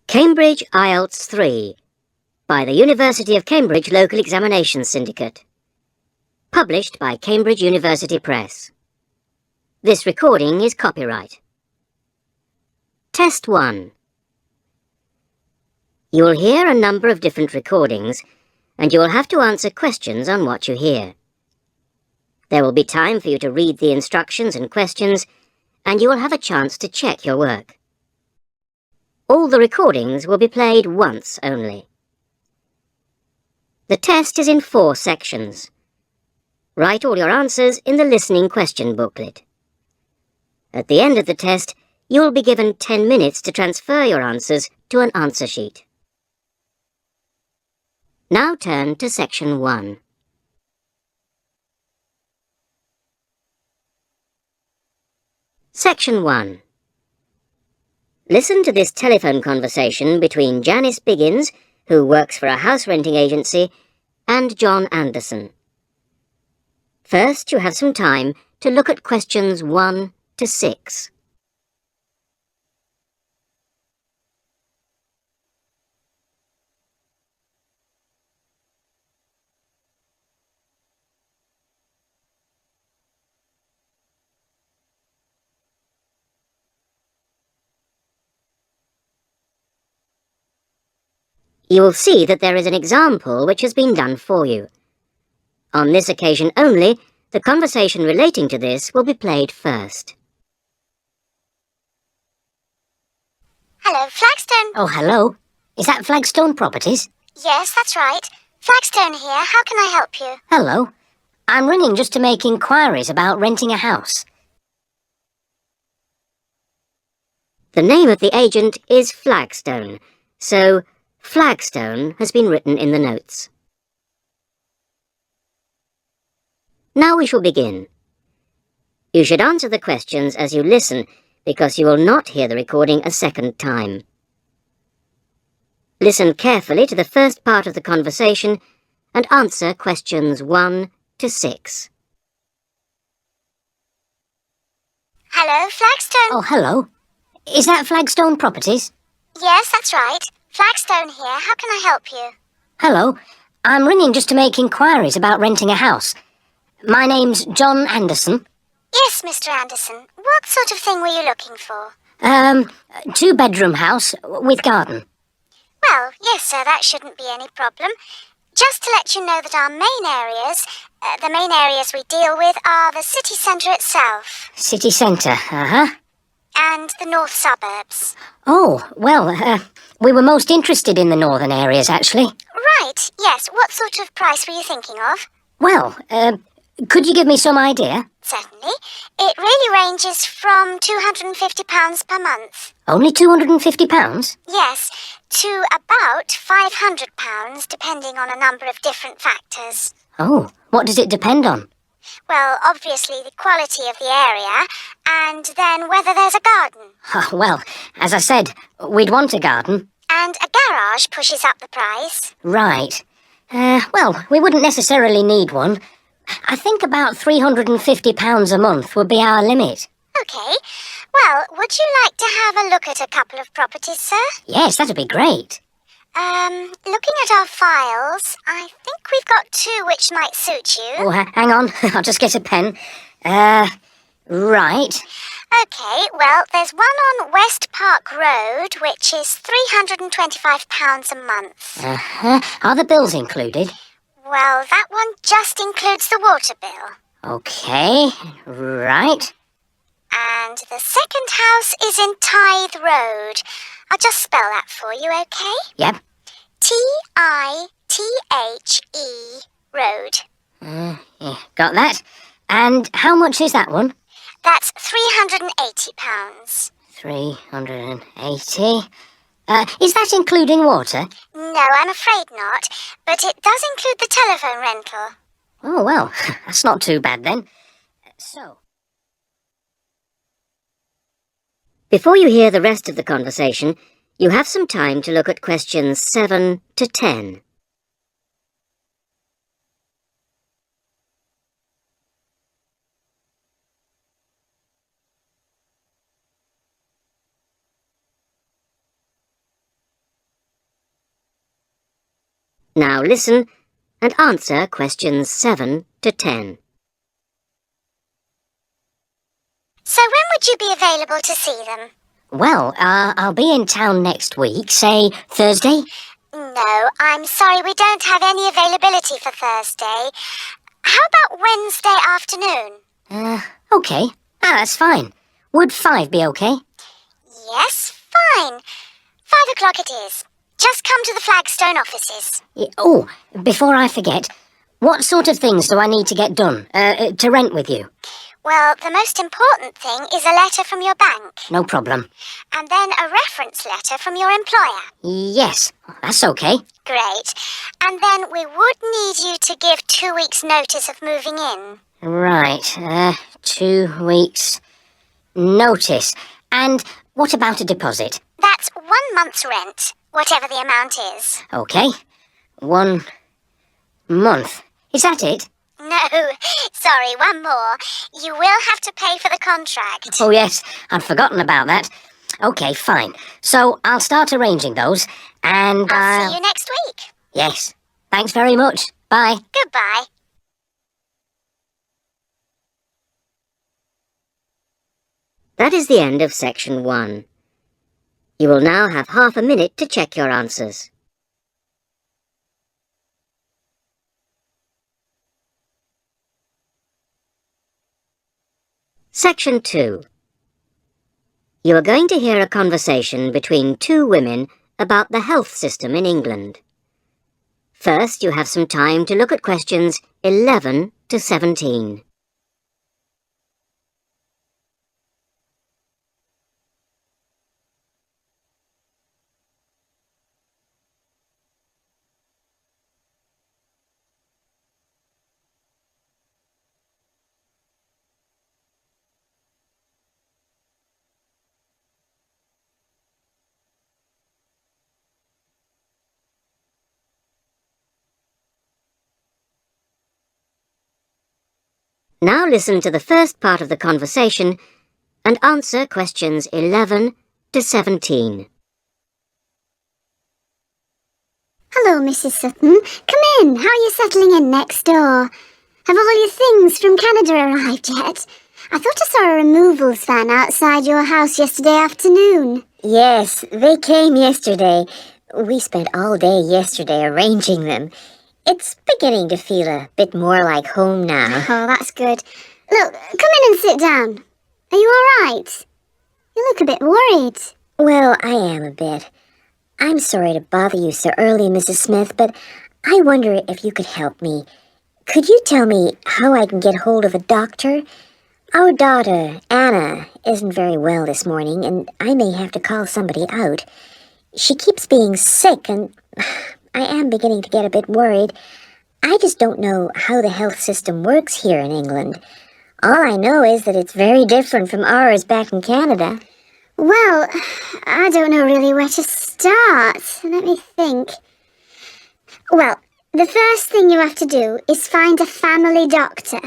Cambridge IELTS 3 by the University of Cambridge Local Examination Syndicate. Published by Cambridge University Press. This recording is copyright. Test 1. You will hear a number of different recordings, and you will have to answer questions on what you hear. There will be time for you to read the instructions and questions, and you will have a chance to check your work. All the recordings will be played once only. The test is in 4 sections. Write all your answers in the listening question booklet. At the end of the test, you will be given 10 minutes to transfer your answers to an answer sheet. Now turn to Section 1. Section 1. Listen to this telephone conversation between Janice Biggins, who works for a house renting agency, and John Anderson. First, you have some time to look at questions 1 to 6. You will see that there is an example which has been done for you. On this occasion only, the conversation relating to this will be played first. Hello, Flagstone. Oh, hello. Is that Flagstone Properties? Yes, that's right. Flagstone here. How can I help you? Hello. I'm ringing just to make inquiries about renting a house. The name of the agent is Flagstone, so Flagstone has been written in the notes. Now we shall begin. You should answer the questions as you listen, because you will not hear the recording a second time. Listen carefully to the first part of the conversation and answer questions 1 to 6. Hello, Flagstone. Oh, hello. Is that Flagstone Properties? Yes, that's right. Flagstone here. How can I help you? Hello. I'm ringing just to make inquiries about renting a house. My name's John Anderson. Yes, Mr. Anderson. What sort of thing were you looking for? 2-bedroom house with garden. Well, yes, sir, that shouldn't be any problem. Just to let you know that our the main areas we deal with are the city centre itself. City centre, And the north suburbs. Oh, well, we were most interested in the northern areas, actually. Right, yes. What sort of price were you thinking of? Well, could you give me some idea? Certainly. It really ranges from £250 per month. Only £250? Yes, to about £500, depending on a number of different factors. Oh, what does it depend on? Well, obviously the quality of the area, and then whether there's a garden. Well, as I said, we'd want a garden. And a garage pushes up the price. Right. Well, we wouldn't necessarily need one. I think about £350 a month would be our limit. OK. Well, would you like to have a look at a couple of properties, sir? Yes, that'd be great. Looking at our files, I think we've got 2 which might suit you. Oh, hang on. I'll just get a pen. Right. OK, well, there's one on West Park Road, which is £325 a month. Are the bills included? Well, that one just includes the water bill. OK, right. And the second house is in Tithe Road. I'll just spell that for you, OK? Yep. Tithe Road. Yeah, got that. And how much is that one? That's £380. 380. Is that including water? No, I'm afraid not. But it does include the telephone rental. Oh, well, that's not too bad then. Before you hear the rest of the conversation, you have some time to look at questions 7 to 10. Now listen and answer questions 7 to 10. So when would you be available to see them? Well, I'll be in town next week, say Thursday. No, I'm sorry, we don't have any availability for Thursday. How about Wednesday afternoon? Okay. That's fine. Would 5 be okay? Yes, fine. 5 o'clock it is. Just come to the Flagstone offices. Oh, before I forget, what sort of things do I need to get done, to rent with you? Well, the most important thing is a letter from your bank. No problem. And then a reference letter from your employer. Yes, that's okay. Great. And then we would need you to give 2 weeks' notice of moving in. Right, 2 weeks' notice. And what about a deposit? That's 1 month's rent, whatever the amount is. Okay, 1 month. Is that it? No, sorry, one more. You will have to pay for the contract. Oh yes, I'd forgotten about that. Okay, fine. So I'll start arranging those, and I'll see you next week. Yes. Thanks very much. Bye. Goodbye. That is the end of section 1. You will now have half a minute to check your answers. Section 2. You are going to hear a conversation between 2 women about the health system in England. First, you have some time to look at questions 11 to 17. Now listen to the first part of the conversation and answer questions 11 to 17. Hello, Mrs. Sutton. Come in. How are you settling in next door? Have all your things from Canada arrived yet? I thought I saw a removals van outside your house yesterday afternoon. Yes, they came yesterday. We spent all day yesterday arranging them. It's beginning to feel a bit more like home now. Oh, that's good. Look, come in and sit down. Are you all right? You look a bit worried. Well, I am a bit. I'm sorry to bother you so early, Mrs. Smith, but I wonder if you could help me. Could you tell me how I can get hold of a doctor? Our daughter, Anna, isn't very well this morning, and I may have to call somebody out. She keeps being sick, and I am beginning to get a bit worried. I just don't know how the health system works here in England. All I know is that it's very different from ours back in Canada. Well, I don't know really where to start. Let me think. Well, the first thing you have to do is find a family doctor.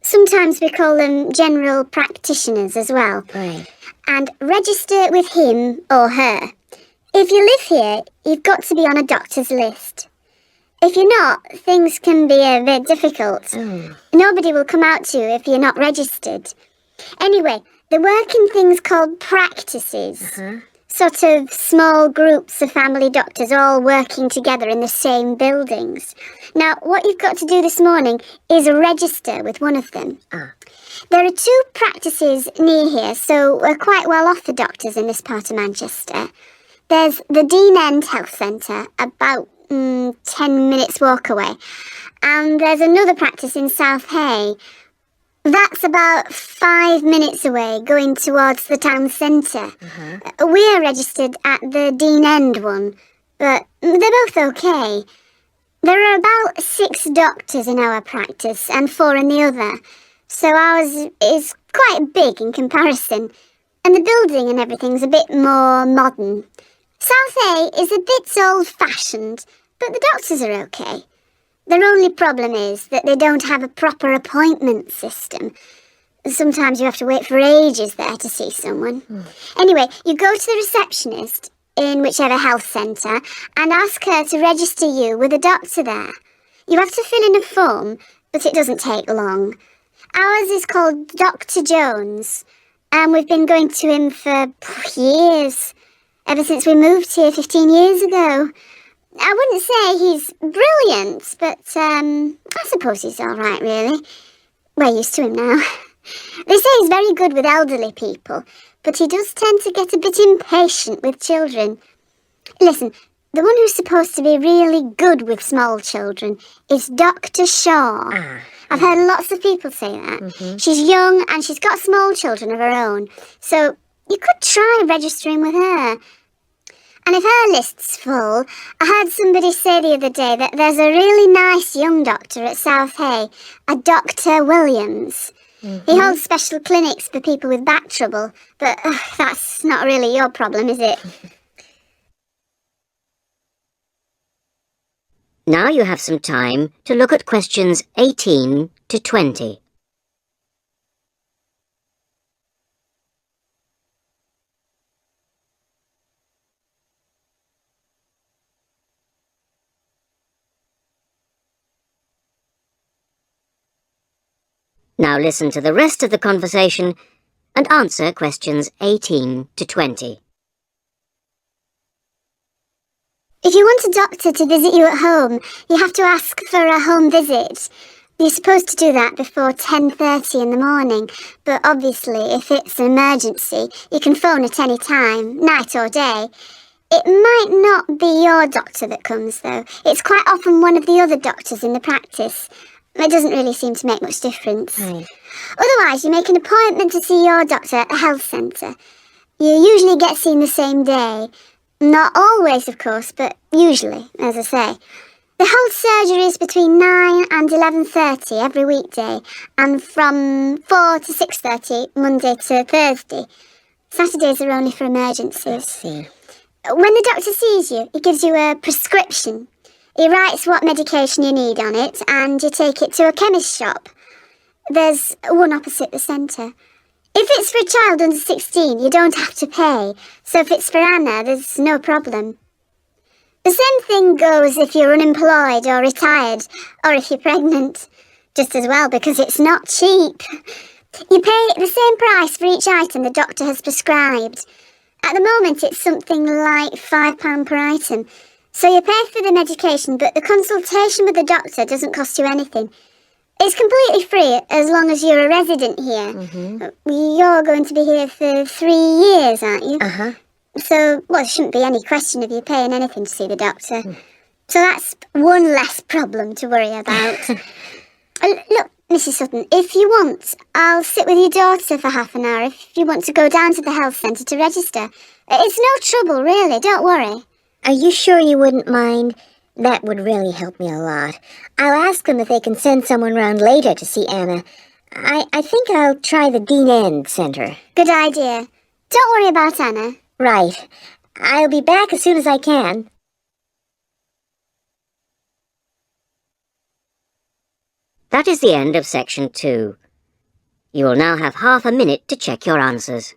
Sometimes we call them general practitioners as well. Right. And register with him or her. If you live here, you've got to be on a doctor's list. If you're not, things can be a bit difficult. Nobody will come out to you if you're not registered. Anyway, they work in things called practices. Sort of small groups of family doctors all working together in the same buildings. Now, what you've got to do this morning is register with one of them. There are 2 practices near here, so we're quite well off the doctors in this part of Manchester. There's the Dean End Health Centre, about 10 minutes walk away. And there's another practice in South Hay. That's about 5 minutes away, going towards the town centre. We're registered at the Dean End one, but they're both okay. There are about 6 doctors in our practice and 4 in the other, so ours is quite big in comparison, and the building and everything's a bit more modern. South A is a bit old-fashioned, but the doctors are okay. Their only problem is that they don't have a proper appointment system. Sometimes you have to wait for ages there to see someone. Anyway, you go to the receptionist in whichever health centre and ask her to register you with a doctor there. You have to fill in a form, but it doesn't take long. Ours is called Dr. Jones, and we've been going to him for years, ever since we moved here 15 years ago. I wouldn't say he's brilliant, but I suppose he's all right, really. We're used to him now. They say he's very good with elderly people, but he does tend to get a bit impatient with children. Listen, the one who's supposed to be really good with small children is Dr. Shaw. I've heard lots of people say that. She's young and she's got small children of her own, so you could try registering with her. And if her list's full, I heard somebody say the other day that there's a really nice young doctor at South Hay, a Dr. Williams. He holds special clinics for people with back trouble, but that's not really your problem, is it? Now you have some time to look at questions 18 to 20. Now listen to the rest of the conversation and answer questions 18 to 20. If you want a doctor to visit you at home, you have to ask for a home visit. You're supposed to do that before 10:30 in the morning, but obviously if it's an emergency, you can phone at any time, night or day. It might not be your doctor that comes, though. It's quite often one of the other doctors in the practice. It doesn't really seem to make much difference. Right. Otherwise, you make an appointment to see your doctor at the health centre. You usually get seen the same day. Not always, of course, but usually, as I say. The whole surgery is between 9 and 11:30 every weekday, and from 4 to 6:30 Monday to Thursday. Saturdays are only for emergencies. I see. When the doctor sees you, he gives you a prescription. He writes what medication you need on it, and you take it to a chemist shop. There's one opposite the centre. If it's for a child under 16, you don't have to pay, so if it's for Anna, there's no problem. The same thing goes if you're unemployed or retired, or if you're pregnant. Just as well, because it's not cheap. You pay the same price for each item the doctor has prescribed. At the moment, it's something like £5 per item. So you pay for the medication, but the consultation with the doctor doesn't cost you anything. It's completely free as long as you're a resident here. You're going to be here for 3 years, aren't you? So, well, there shouldn't be any question of you paying anything to see the doctor. So that's one less problem to worry about. Look, Mrs. Sutton, if you want, I'll sit with your daughter for half an hour if you want to go down to the health centre to register. It's no trouble, really, don't worry. Are you sure you wouldn't mind? That would really help me a lot. I'll ask them if they can send someone round later to see Anna. I think I'll try the Dean End Centre. Good idea. Don't worry about Anna. Right. I'll be back as soon as I can. That is the end of section 2. You will now have half a minute to check your answers.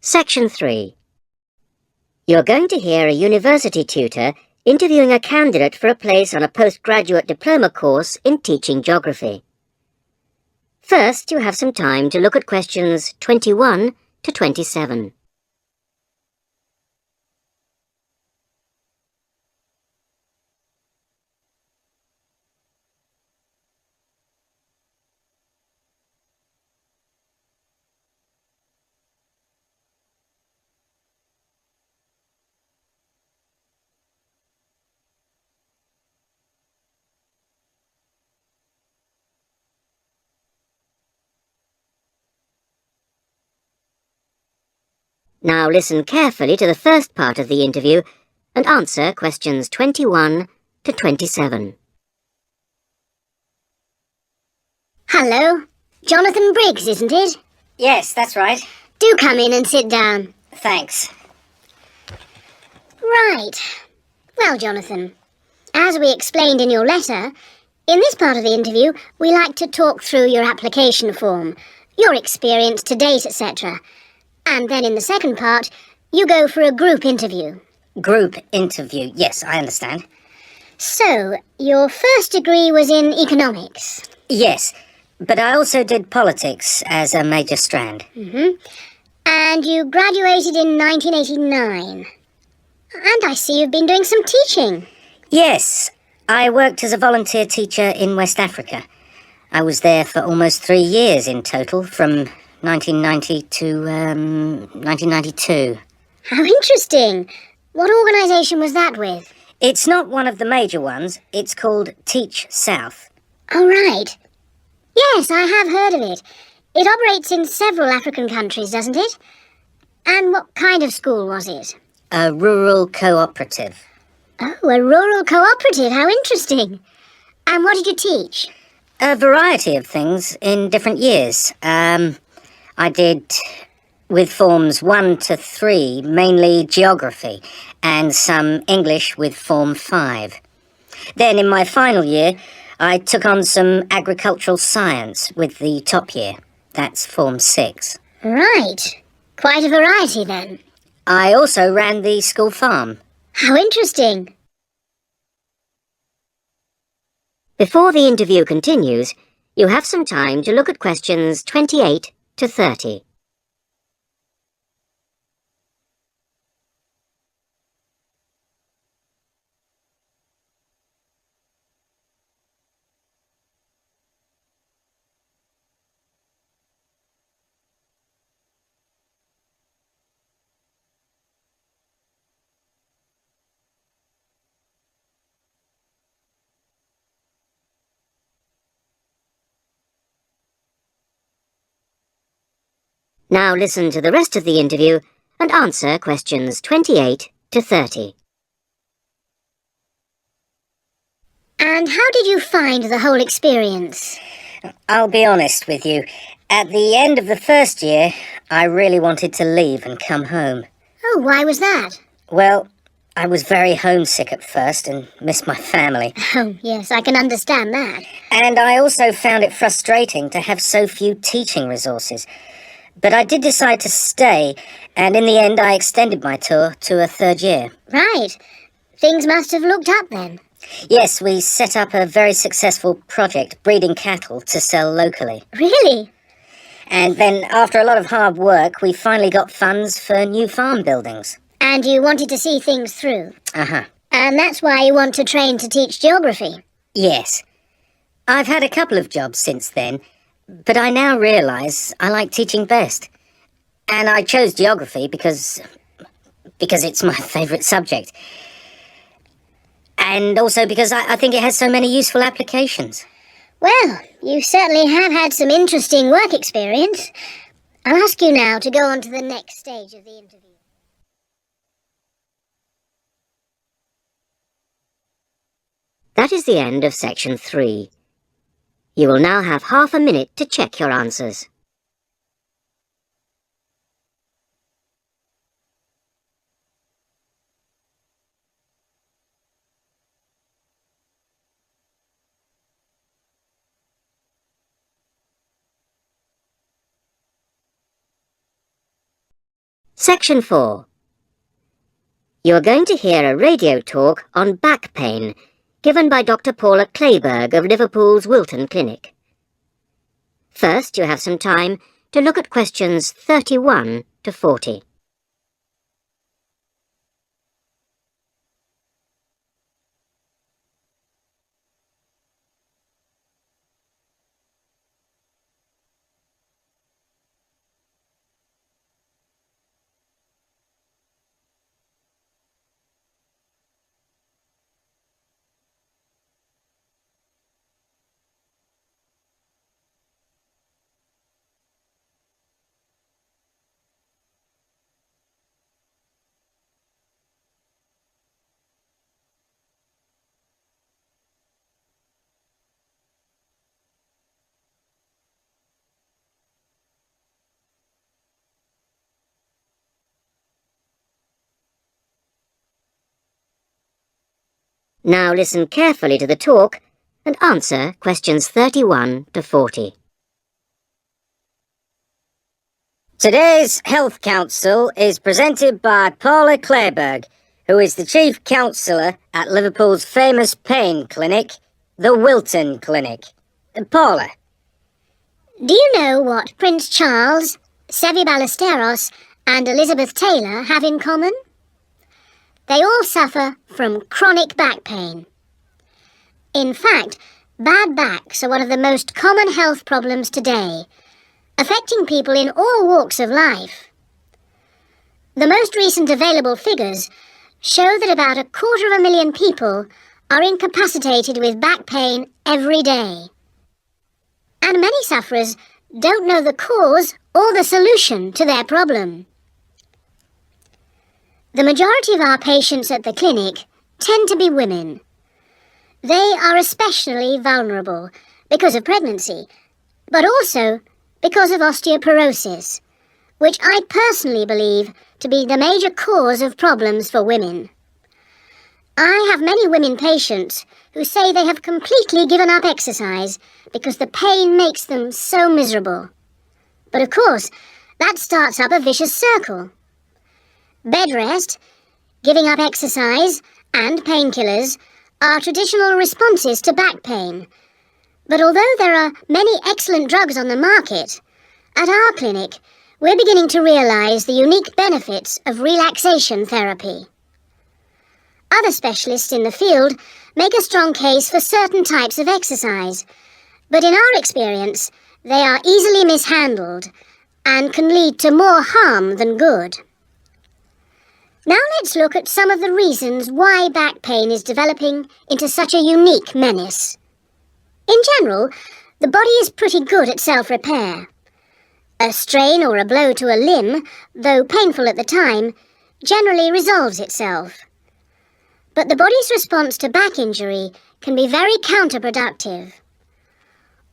Section 3. You're going to hear a university tutor interviewing a candidate for a place on a postgraduate diploma course in teaching geography. First, you have some time to look at questions 21 to 27. Now listen carefully to the first part of the interview and answer questions 21 to 27. Hello. Jonathan Briggs, isn't it? Yes, that's right. Do come in and sit down. Thanks. Right. Well, Jonathan, as we explained in your letter, in this part of the interview, we like to talk through your application form, your experience to date, etc. And then in the second part, you go for a group interview. Group interview. Yes, I understand. So, your first degree was in economics? Yes, but I also did politics as a major strand. And you graduated in 1989. And I see you've been doing some teaching. Yes, I worked as a volunteer teacher in West Africa. I was there for almost 3 years in total, from 1990 to 1992. How interesting. What organisation was that with? It's not one of the major ones. It's called Teach South. Oh, right. Yes, I have heard of it. It operates in several African countries, doesn't it? And what kind of school was it? A rural cooperative. Oh, a rural cooperative. How interesting. And what did you teach? A variety of things in different years. I did, with forms 1 to 3, mainly geography, and some English with form 5. Then in my final year, I took on some agricultural science with the top year. That's form 6. Right. Quite a variety then. I also ran the school farm. How interesting. Before the interview continues, you have some time to look at questions 28 to 30. Now listen to the rest of the interview and answer questions 28 to 30. And how did you find the whole experience? I'll be honest with you. At the end of the first year, I really wanted to leave and come home. Oh, why was that? Well, I was very homesick at first and missed my family. Oh, yes, I can understand that. And I also found it frustrating to have so few teaching resources. But I did decide to stay, and in the end I extended my tour to a 3rd year. Right. Things must have looked up then. Yes, we set up a very successful project breeding cattle to sell locally. Really? And then, after a lot of hard work, we finally got funds for new farm buildings. And you wanted to see things through. Uh-huh. And that's why you want to train to teach geography. Yes. I've had a couple of jobs since then, but I now realise I like teaching best. And I chose geography because it's my favourite subject. And also because I think it has so many useful applications. Well, you certainly have had some interesting work experience. I'll ask you now to go on to the next stage of the interview. That is the end of section 3. You will now have half a minute to check your answers. Section 4. You are going to hear a radio talk on back pain given by Dr. Paula Clayburgh of Liverpool's Wilton Clinic. First, you have some time to look at questions 31 to 40. Now listen carefully to the talk and answer questions 31 to 40. Today's Health Council is presented by Paula Claiborne, who is the Chief Counsellor at Liverpool's famous pain clinic, the Wilton Clinic. Paula. Do you know what Prince Charles, Sevi Ballesteros and Elizabeth Taylor have in common? They all suffer from chronic back pain. In fact, bad backs are one of the most common health problems today, affecting people in all walks of life. The most recent available figures show that about 250,000 people are incapacitated with back pain every day. And many sufferers don't know the cause or the solution to their problem. The majority of our patients at the clinic tend to be women. They are especially vulnerable because of pregnancy, but also because of osteoporosis, which I personally believe to be the major cause of problems for women. I have many women patients who say they have completely given up exercise because the pain makes them so miserable. But of course, that starts up a vicious circle. Bed rest, giving up exercise, and painkillers are traditional responses to back pain. But although there are many excellent drugs on the market, at our clinic, we're beginning to realise the unique benefits of relaxation therapy. Other specialists in the field make a strong case for certain types of exercise, but in our experience, they are easily mishandled and can lead to more harm than good. Now let's look at some of the reasons why back pain is developing into such a unique menace. In general, the body is pretty good at self-repair. A strain or a blow to a limb, though painful at the time, generally resolves itself. But the body's response to back injury can be very counterproductive.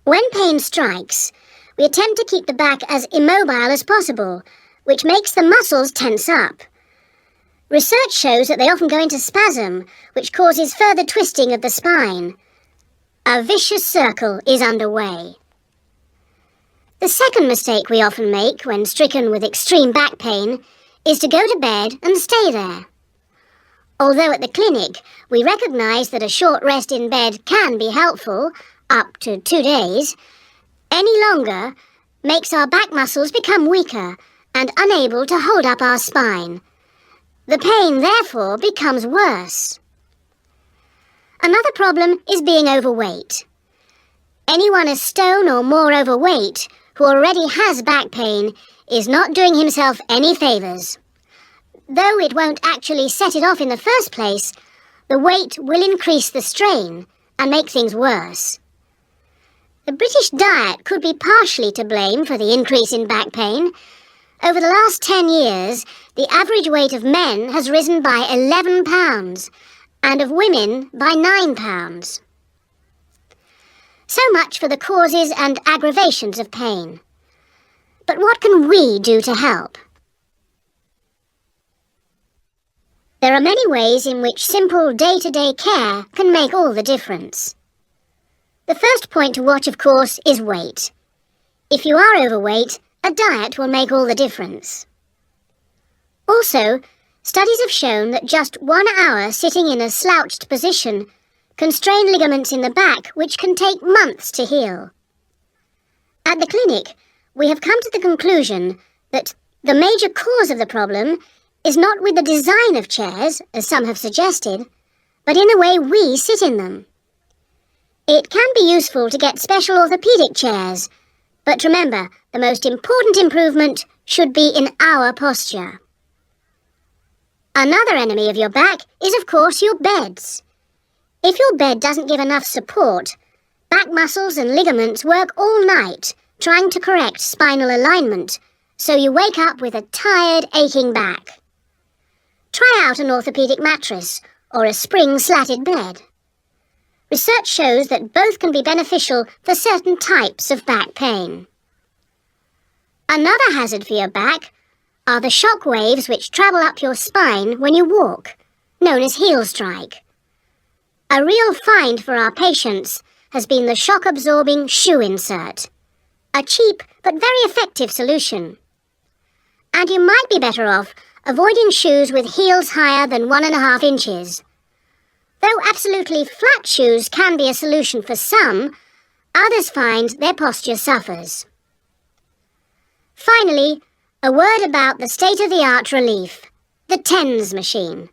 When pain strikes, we attempt to keep the back as immobile as possible, which makes the muscles tense up. Research shows that they often go into spasm, which causes further twisting of the spine. A vicious circle is underway. The second mistake we often make when stricken with extreme back pain is to go to bed and stay there. Although at the clinic we recognise that a short rest in bed can be helpful, up to 2 days, any longer makes our back muscles become weaker and unable to hold up our spine. The pain, therefore, becomes worse. Another problem is being overweight. Anyone a stone or more overweight who already has back pain is not doing himself any favours. Though it won't actually set it off in the first place, the weight will increase the strain and make things worse. The British diet could be partially to blame for the increase in back pain. Over the last 10 years, the average weight of men has risen by 11 pounds and of women by 9 pounds. So much for the causes and aggravations of pain. But what can we do to help? There are many ways in which simple day-to-day care can make all the difference. The first point to watch, of course, is weight. If you are overweight, a diet will make all the difference. Also, studies have shown that just 1 hour sitting in a slouched position can strain ligaments in the back which can take months to heal. At the clinic, we have come to the conclusion that the major cause of the problem is not with the design of chairs, as some have suggested, but in the way we sit in them. It can be useful to get special orthopaedic chairs, but remember, the most important improvement should be in our posture. Another enemy of your back is, of course, your beds. If your bed doesn't give enough support, back muscles and ligaments work all night trying to correct spinal alignment, so you wake up with a tired, aching back. Try out an orthopaedic mattress or a spring-slatted bed. Research shows that both can be beneficial for certain types of back pain. Another hazard for your back are the shock waves which travel up your spine when you walk, known as heel strike. A real find for our patients has been the shock-absorbing shoe insert. A cheap but very effective solution. And you might be better off avoiding shoes with heels higher than 1.5 inches. Though absolutely flat shoes can be a solution for some, others find their posture suffers. Finally, a word about the state-of-the-art relief, the TENS machine.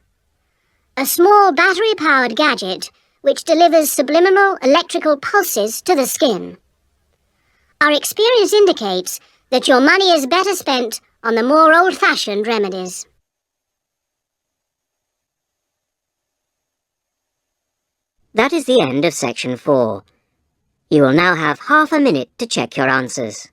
A small battery-powered gadget which delivers subliminal electrical pulses to the skin. Our experience indicates that your money is better spent on the more old-fashioned remedies. That is the end of section 4. You will now have half a minute to check your answers.